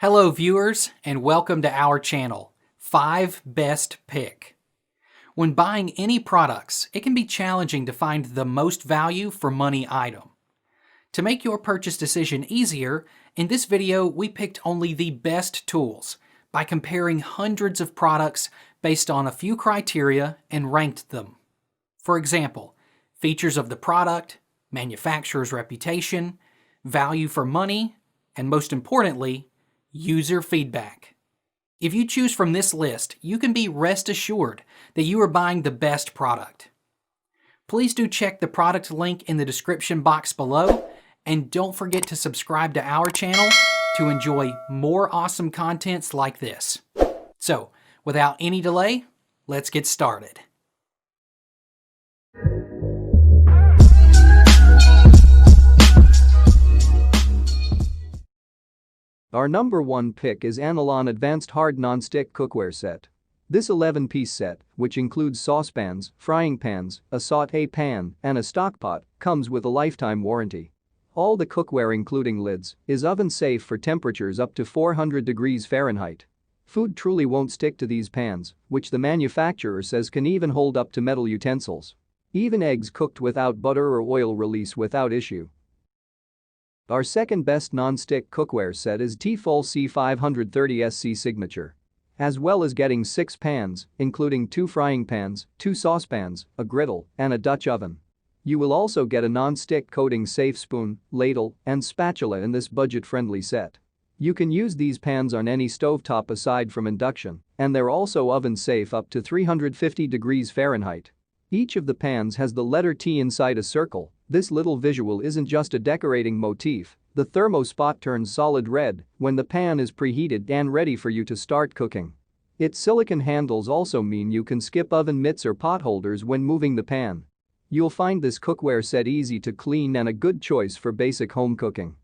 Hello viewers, and welcome to our channel, 5 Best Pick. When buying any products, it can be challenging to find the most value for money item. To make your purchase decision easier, in this video we picked only the best tools by comparing hundreds of products based on a few criteria and ranked them. For example, features of the product, manufacturer's reputation, value for money, and most importantly, user feedback. If you choose from this list, you can be rest assured that you are buying the best product. Please do check the product link in the description box below, and don't forget to subscribe to our channel to enjoy more awesome contents like this. So, without any delay, let's get started. Our number 1 pick is Anolon Advanced Hard Nonstick Cookware Set. This 11-piece set, which includes saucepans, frying pans, a sauté pan, and a stockpot, comes with a lifetime warranty. All the cookware including lids is oven safe for temperatures up to 400 degrees Fahrenheit. Food truly won't stick to these pans, which the manufacturer says can even hold up to metal utensils. Even eggs cooked without butter or oil release without issue. Our second best non-stick cookware set is Tefal C530SC Signature. As well as getting 6 pans, including 2 frying pans, 2 saucepans, a griddle, and a Dutch oven. You will also get a non-stick coating safe spoon, ladle, and spatula in this budget-friendly set. You can use these pans on any stovetop aside from induction, and they're also oven safe up to 350 degrees Fahrenheit. Each of the pans has the letter T inside a circle. This little visual isn't just a decorating motif, the thermospot turns solid red when the pan is preheated and ready for you to start cooking. Its silicone handles also mean you can skip oven mitts or pot holders when moving the pan. You'll find this cookware set easy to clean and a good choice for basic home cooking.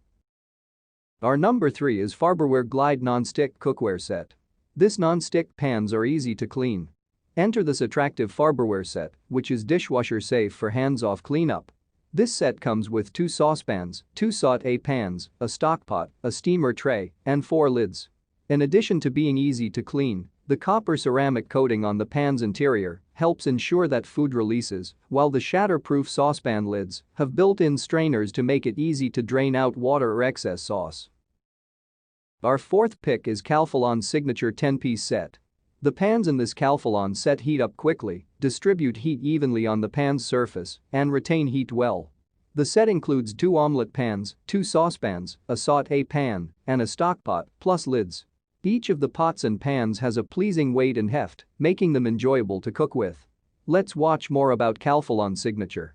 Our number 3 is Farberware Glide Non-Stick Cookware Set. This non-stick pans are easy to clean. Enter this attractive Farberware set, which is dishwasher safe for hands-off cleanup. This set comes with 2 saucepans, 2 sauté pans, a stockpot, a steamer tray, and 4 lids. In addition to being easy to clean, the copper ceramic coating on the pan's interior helps ensure that food releases, while the shatterproof saucepan lids have built-in strainers to make it easy to drain out water or excess sauce. Our fourth pick is Calphalon Signature 10-piece set. The pans in this calphalon set heat up quickly, distribute heat evenly on the pan's surface, and retain heat well. The set includes 2 omelette pans, 2 saucepans, a sauté pan, and a stockpot, plus lids. Each of the pots and pans has a pleasing weight and heft, making them enjoyable to cook with. Let's watch more about Calphalon Signature.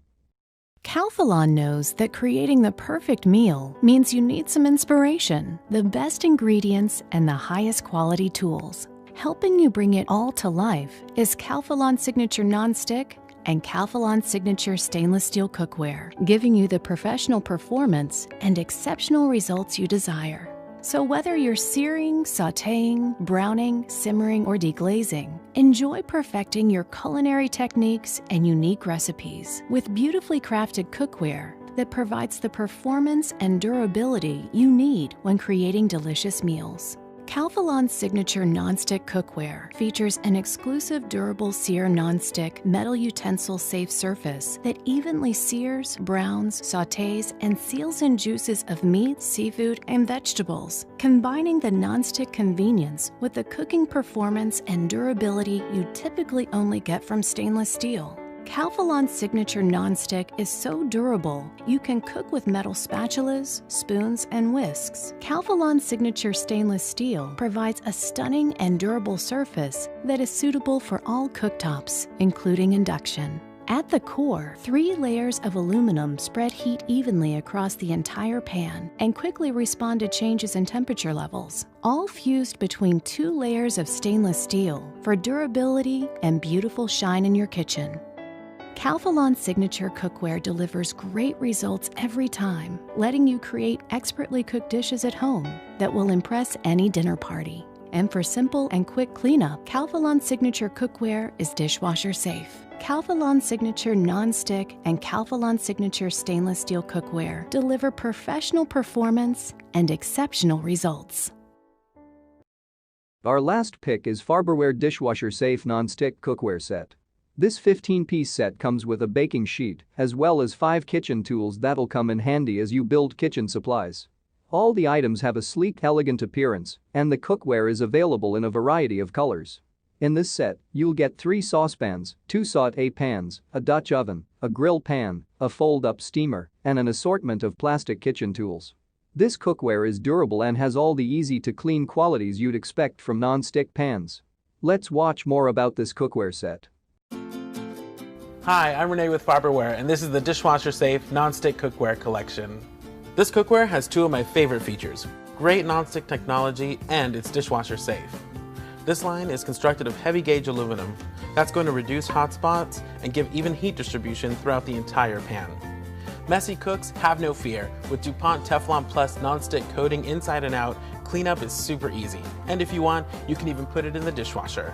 Calphalon knows that creating the perfect meal means you need some inspiration, the best ingredients, and the highest quality tools. Helping you bring it all to life is Calphalon Signature Non-Stick and Calphalon Signature Stainless Steel Cookware, giving you the professional performance and exceptional results you desire. So whether you're searing, sautéing, browning, simmering, or deglazing, enjoy perfecting your culinary techniques and unique recipes with beautifully crafted cookware that provides the performance and durability you need when creating delicious meals. Calphalon Signature Non-Stick Cookware features an exclusive durable sear non-stick metal utensil safe surface that evenly sears, browns, sautés, and seals in juices of meat, seafood, and vegetables, combining the non-stick convenience with the cooking performance and durability you typically only get from stainless steel. Calphalon Signature Non-Stick is so durable, you can cook with metal spatulas, spoons, and whisks. Calphalon Signature Stainless Steel provides a stunning and durable surface that is suitable for all cooktops, including induction. At the core, 3 layers of aluminum spread heat evenly across the entire pan and quickly respond to changes in temperature levels, all fused between 2 layers of stainless steel for durability and beautiful shine in your kitchen. Calphalon Signature Cookware delivers great results every time, letting you create expertly cooked dishes at home that will impress any dinner party. And for simple and quick cleanup, Calphalon Signature Cookware is dishwasher safe. Calphalon Signature Non-Stick and Calphalon Signature Stainless Steel Cookware deliver professional performance and exceptional results. Our last pick is Farberware Dishwasher Safe Nonstick Cookware Set. This 15-piece set comes with a baking sheet as well as 5 kitchen tools that'll come in handy as you build kitchen supplies. All the items have a sleek, elegant appearance, and the cookware is available in a variety of colors. In this set, you'll get 3 saucepans, 2 sauté pans, a Dutch oven, a grill pan, a fold-up steamer, and an assortment of plastic kitchen tools. This cookware is durable and has all the easy-to-clean qualities you'd expect from non-stick pans. Let's watch more about this cookware set. Hi, I'm Renee with Farberware, and this is the Dishwasher Safe Non-Stick Cookware Collection. This cookware has 2 of my favorite features: great non-stick technology and it's dishwasher safe. This line is constructed of heavy gauge aluminum that's going to reduce hot spots and give even heat distribution throughout the entire pan. Messy cooks have no fear. With DuPont Teflon Plus non-stick coating inside and out, cleanup is super easy. And if you want, you can even put it in the dishwasher.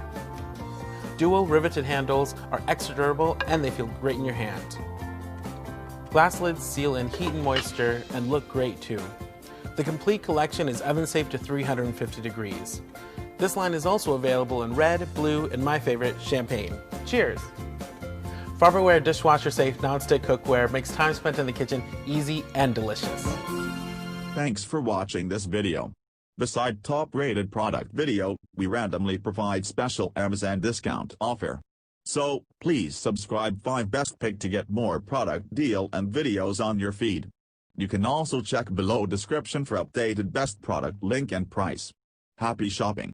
Dual riveted handles are extra durable and they feel great in your hand. Glass lids seal in heat and moisture and look great too. The complete collection is oven safe to 350 degrees. This line is also available in red, blue, and my favorite, champagne. Cheers! Farberware Dishwasher Safe Non-Stick Cookware makes time spent in the kitchen easy and delicious. Thanks for watching this video. Beside top-rated product video, we randomly provide special Amazon discount offer. So, please subscribe 5 Best Pick to get more product deal and videos on your feed. You can also check below description for updated best product link and price. Happy shopping!